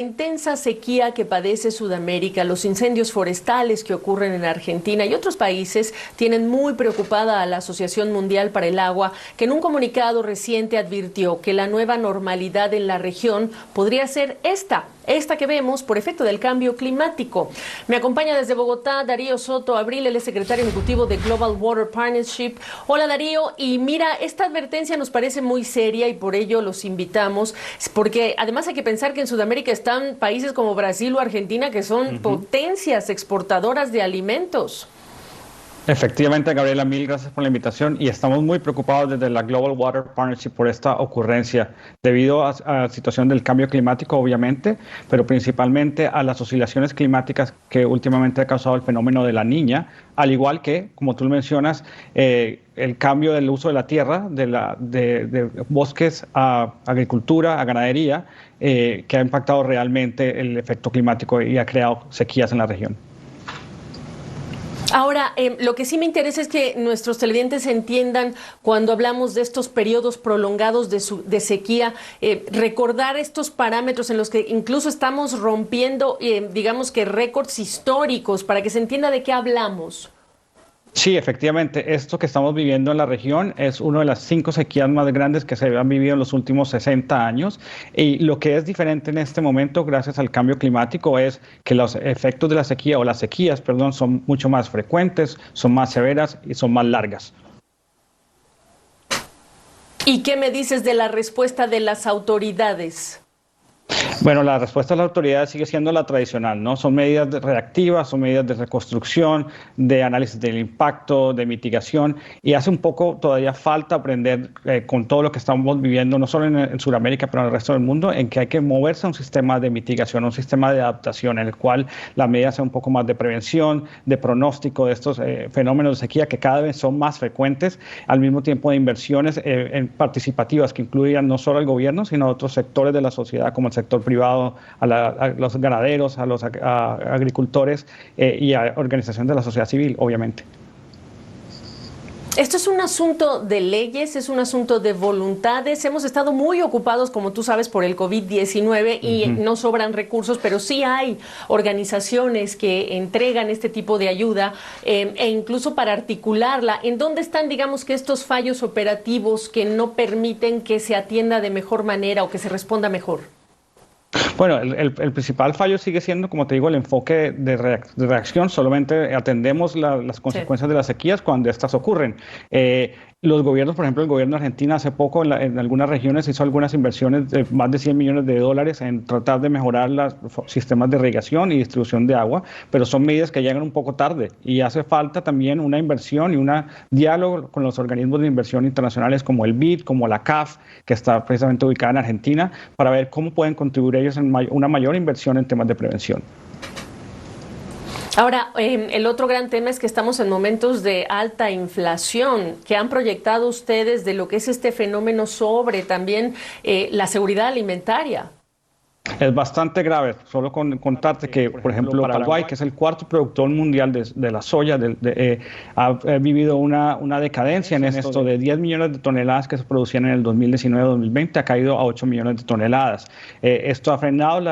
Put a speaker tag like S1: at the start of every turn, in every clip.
S1: Intensa sequía que padece Sudamérica, los incendios forestales que ocurren en Argentina y otros países tienen muy preocupada a la Asociación Mundial para el Agua, que en un comunicado reciente advirtió que la nueva normalidad en la región podría ser esta que vemos por efecto del cambio climático. Me acompaña desde Bogotá Darío Soto Abril, él es secretario ejecutivo de Global Water Partnership. Hola Darío, y mira, esta advertencia nos parece muy seria y por ello los invitamos, porque además hay que pensar que en Sudamérica están países como Brasil o Argentina que son potencias exportadoras de alimentos.
S2: Efectivamente, Gabriela, mil gracias por la invitación y estamos muy preocupados desde la Global Water Partnership por esta ocurrencia debido a la situación del cambio climático, obviamente, pero principalmente a las oscilaciones climáticas que últimamente ha causado el fenómeno de la Niña, al igual que, como tú mencionas, el cambio del uso de la tierra, de bosques a agricultura, a ganadería, que ha impactado realmente el efecto climático y ha creado sequías en la región.
S1: Ahora, lo que sí me interesa es que nuestros televidentes entiendan cuando hablamos de estos periodos prolongados de sequía, recordar estos parámetros en los que incluso estamos rompiendo, digamos que récords históricos, para que se entienda de qué hablamos.
S2: Sí, efectivamente, esto que estamos viviendo en la región es una de las 5 sequías más grandes que se han vivido en los últimos 60 años y lo que es diferente en este momento gracias al cambio climático es que los efectos de la sequía o las sequías, perdón, son mucho más frecuentes, son más severas y son más largas.
S1: ¿Y qué me dices de la respuesta de las autoridades?
S2: Bueno, la respuesta de las autoridades sigue siendo la tradicional, ¿no? Son medidas reactivas, son medidas de reconstrucción, de análisis del impacto, de mitigación, y hace un poco todavía falta aprender con todo lo que estamos viviendo, no solo en Sudamérica, pero en el resto del mundo, en que hay que moverse a un sistema de mitigación, a un sistema de adaptación, en el cual la medida sea un poco más de prevención, de pronóstico de estos fenómenos de sequía que cada vez son más frecuentes, al mismo tiempo de inversiones participativas que incluyan no solo al gobierno, sino a otros sectores de la sociedad, como el sector privado, a los ganaderos, a los agricultores y a organizaciones de la sociedad civil, obviamente.
S1: Esto es un asunto de leyes, es un asunto de voluntades. Hemos estado muy ocupados, como tú sabes, por el COVID-19 y no sobran recursos, pero sí hay organizaciones que entregan este tipo de ayuda e incluso para articularla. ¿En dónde están, digamos, que estos fallos operativos que no permiten que se atienda de mejor manera o que se responda mejor?
S2: Bueno, el principal fallo sigue siendo, como te digo, el enfoque de reacción. Solamente atendemos las consecuencias de las sequías cuando estas ocurren. Los gobiernos, por ejemplo, el gobierno de Argentina hace poco en algunas regiones hizo algunas inversiones de más de $100 millones en tratar de mejorar los sistemas de irrigación y distribución de agua, pero son medidas que llegan un poco tarde y hace falta también una inversión y un diálogo con los organismos de inversión internacionales como el BID, como la CAF, que está precisamente ubicada en Argentina, para ver cómo pueden contribuir ellos en una mayor inversión en temas de prevención.
S1: Ahora, el otro gran tema es que estamos en momentos de alta inflación. ¿Qué han proyectado ustedes de lo que es este fenómeno sobre también la seguridad alimentaria?
S2: Es bastante grave, solo con contarte que, por ejemplo, Paraguay, que es el 4º productor mundial de la soya, ha vivido una decadencia en esto de 10 millones de toneladas que se producían en el 2019-2020, ha caído a 8 millones de toneladas. Esto ha frenado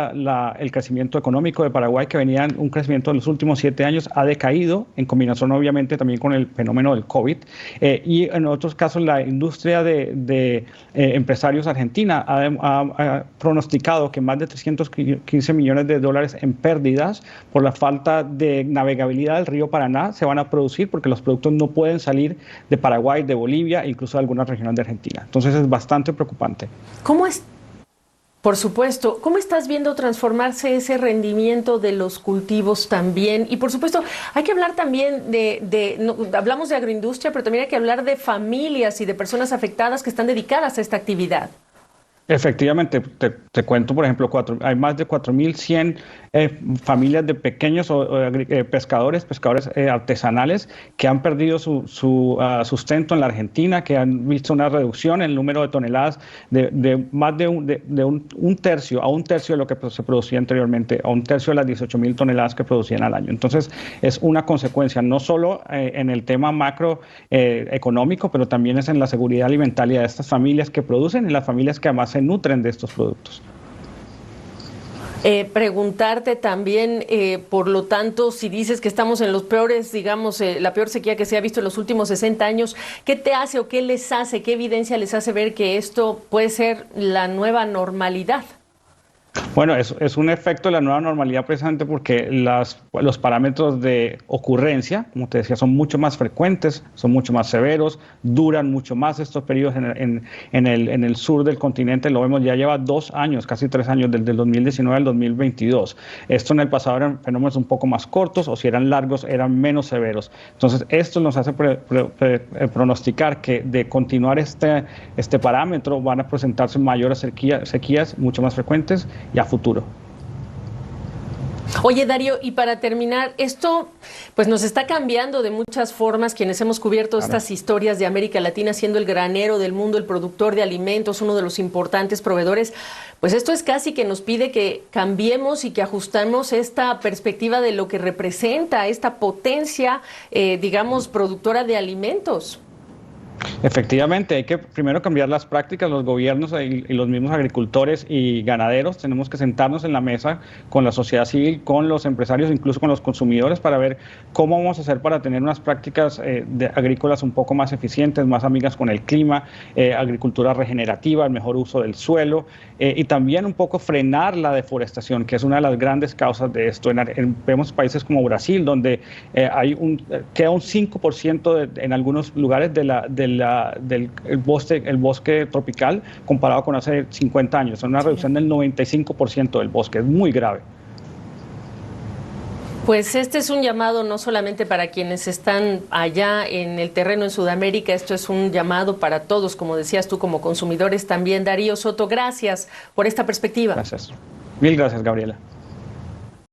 S2: el crecimiento económico de Paraguay, que venía en un crecimiento de los últimos 7 años, ha decaído, en combinación obviamente también con el fenómeno del COVID. Y en otros casos, la industria de empresarios argentina ha pronosticado que más de 315 millones de dólares en pérdidas por la falta de navegabilidad del río Paraná se van a producir porque los productos no pueden salir de Paraguay, de Bolivia e incluso de algunas regiones de Argentina. Entonces es bastante preocupante.
S1: ¿Cómo es? Por supuesto. ¿Cómo estás viendo transformarse ese rendimiento de los cultivos también? Y por supuesto, hay que hablar también hablamos de agroindustria, pero también hay que hablar de familias y de personas afectadas que están dedicadas a esta actividad.
S2: Efectivamente, te cuento, por ejemplo, hay más de 4.100 familias de pequeños pescadores artesanales que han perdido su sustento en la Argentina, que han visto una reducción en el número de toneladas de más de un tercio a un tercio de lo que se producía anteriormente, a un tercio de las 18.000 toneladas que producían al año. Entonces, es una consecuencia no solo en el tema macro económico, pero también es en la seguridad alimentaria de estas familias que producen y las familias que además se nutren de estos productos.
S1: Preguntarte también, por lo tanto, si dices que estamos en los peores, digamos, la peor sequía que se ha visto en los últimos 60 años, ¿qué te hace o qué les hace, qué evidencia les hace ver que esto puede ser la nueva normalidad?
S2: Bueno, es un efecto de la nueva normalidad precisamente porque los parámetros de ocurrencia, como te decía, son mucho más frecuentes, son mucho más severos, duran mucho más estos periodos en el sur del continente. Lo vemos, ya lleva 2 años, casi 3 años, desde el 2019 al 2022. Esto en el pasado eran fenómenos un poco más cortos, o si eran largos, eran menos severos. Entonces, esto nos hace pronosticar que de continuar este parámetro van a presentarse mayores sequías mucho más frecuentes y a futuro.
S1: Oye, Darío, y para terminar, esto pues nos está cambiando de muchas formas. Quienes hemos cubierto estas historias de América Latina, siendo el granero del mundo, el productor de alimentos, uno de los importantes proveedores, pues esto es casi que nos pide que cambiemos y que ajustemos esta perspectiva de lo que representa esta potencia, digamos, productora de alimentos.
S2: Efectivamente, hay que primero cambiar las prácticas, los gobiernos y los mismos agricultores y ganaderos. Tenemos que sentarnos en la mesa con la sociedad civil, con los empresarios, incluso con los consumidores, para ver cómo vamos a hacer para tener unas prácticas agrícolas un poco más eficientes, más amigas con el clima, agricultura regenerativa, el mejor uso del suelo y también un poco frenar la deforestación, que es una de las grandes causas de esto. Vemos países como Brasil, donde queda un 5% en algunos lugares del bosque tropical comparado con hace 50 años. Es una reducción del 95% del bosque. Es muy grave.
S1: Pues este es un llamado no solamente para quienes están allá en el terreno en Sudamérica, esto es un llamado para todos, como decías tú, como consumidores también. Darío Soto, gracias por esta perspectiva.
S2: Gracias. Mil gracias, Gabriela.